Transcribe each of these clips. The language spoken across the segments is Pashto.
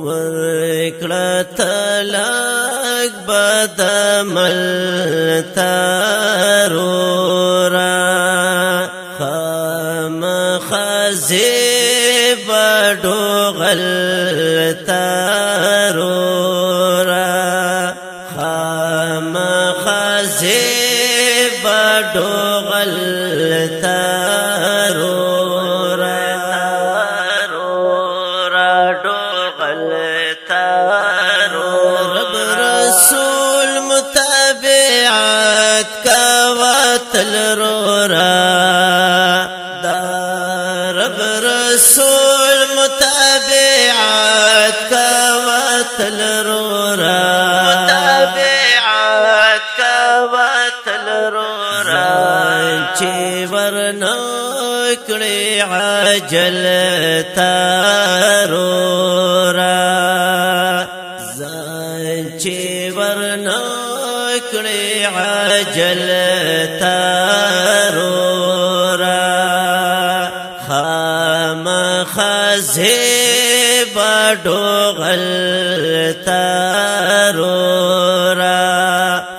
ورکړه تلک بدمل تارورا خامخزی بډوغل تارورا خامخزی بډوغل رورا دا رب رسول متابعات كواتل رورا متابعات كواتل رورا چی ورنو کړي عجل تارورا زان چی ورنو کړي عجل تارورا خامخزی بډوغل تارورا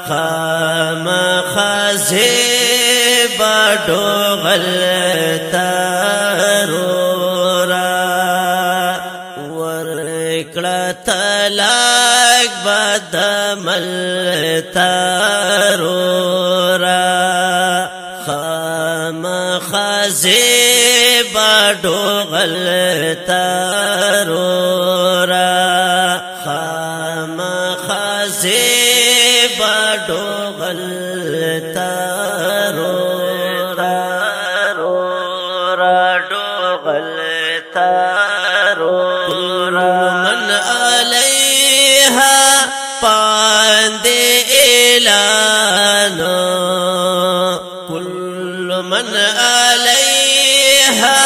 خامخزی بډوغل تارورا ورکړه تلک بدمل تارورا خامخزی بډوغل تارورا خامخزی بډوغل تارورا ډوغل تارورا من علیها پاند اعلانو كل من عليها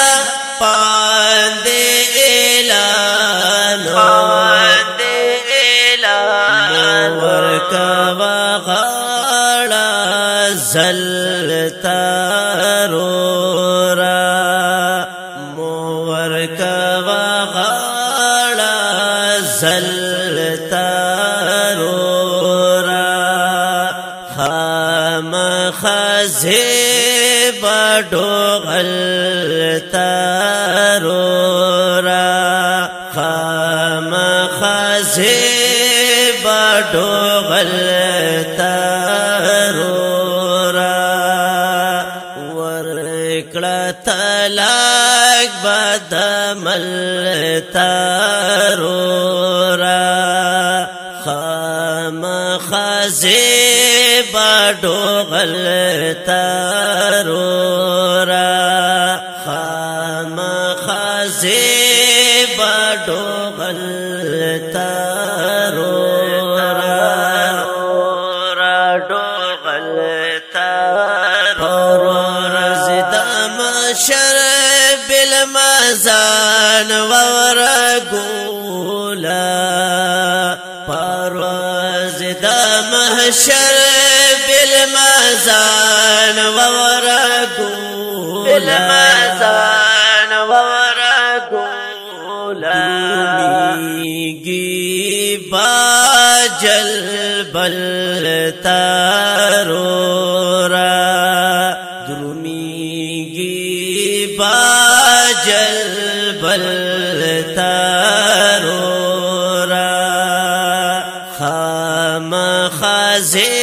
پاند اعلانو ورکوا غاړه زل تارورا ورکوا غاړه زل تارورا خامخزی بډوغل تارورا خامخزی بډوغل تارورا ورکړه تلک بدمل تارورا خامخزی بډوغل تارورا خامخزی بډوغل تارورا ډوغل تارورا زد مشر بالمزان ورغولا پرواز د محشر بالمزان ورغولا میگی باجل بل تارورا درومیگی باجل بل تارورا خامخزی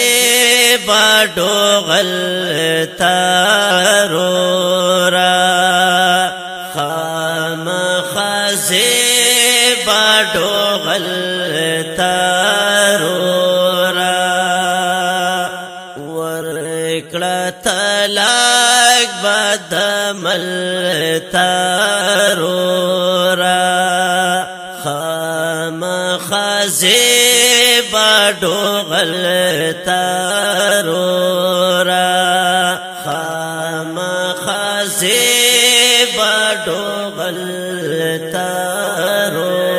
بډوغل تارورا خامخزی بډوغل تارورا ورکړه تلک بدمل تارورا خامخزی بډوغل تارورا خامخزی بډوغل تارورا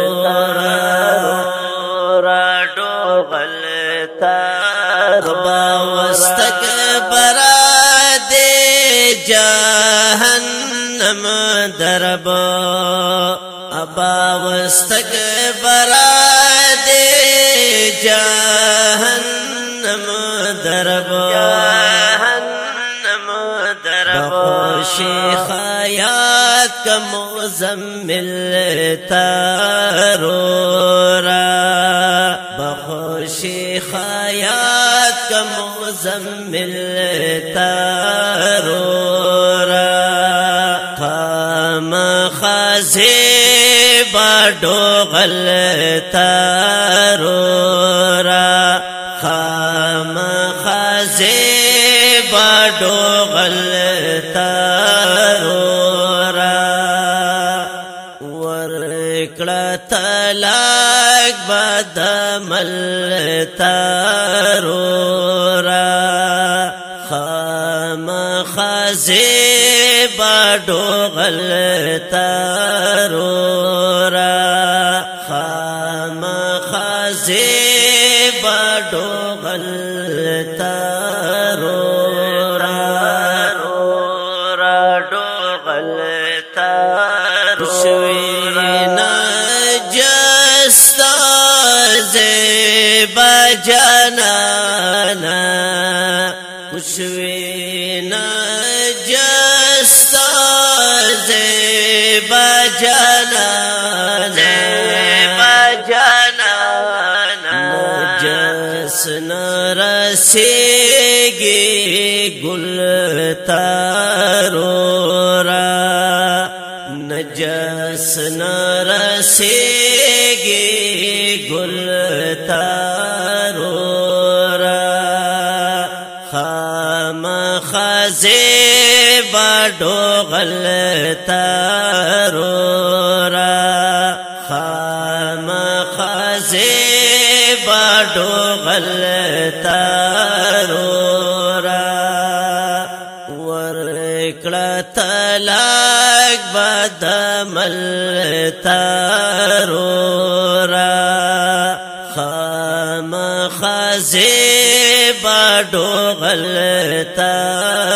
ډوغل تارورا واستكبر جهنم درب ابا واستكبر دے جہنم درب بخوشی خیات کا مزمل تارورا بخوشی خیات کا مزمل تارورا خام خازی باڈو غلطارورا خام خازی باڈو غلطارورا ورکڑا طلاق بدمل تارورا خام خازی باڈو غلطارورا خام خازی باڈو غلطارورا شوینا جستا زیبا جانانا شوینا جستا زیبا جانانا نجس نرسیگی گل تارورا نجس نرسیگی گل تارورا خام خازی باڈو غلطارورا خام خازی باڈو غلطارورا ورکڑا طلاق بدمل تارورا خام خازی باڈو غلطارورا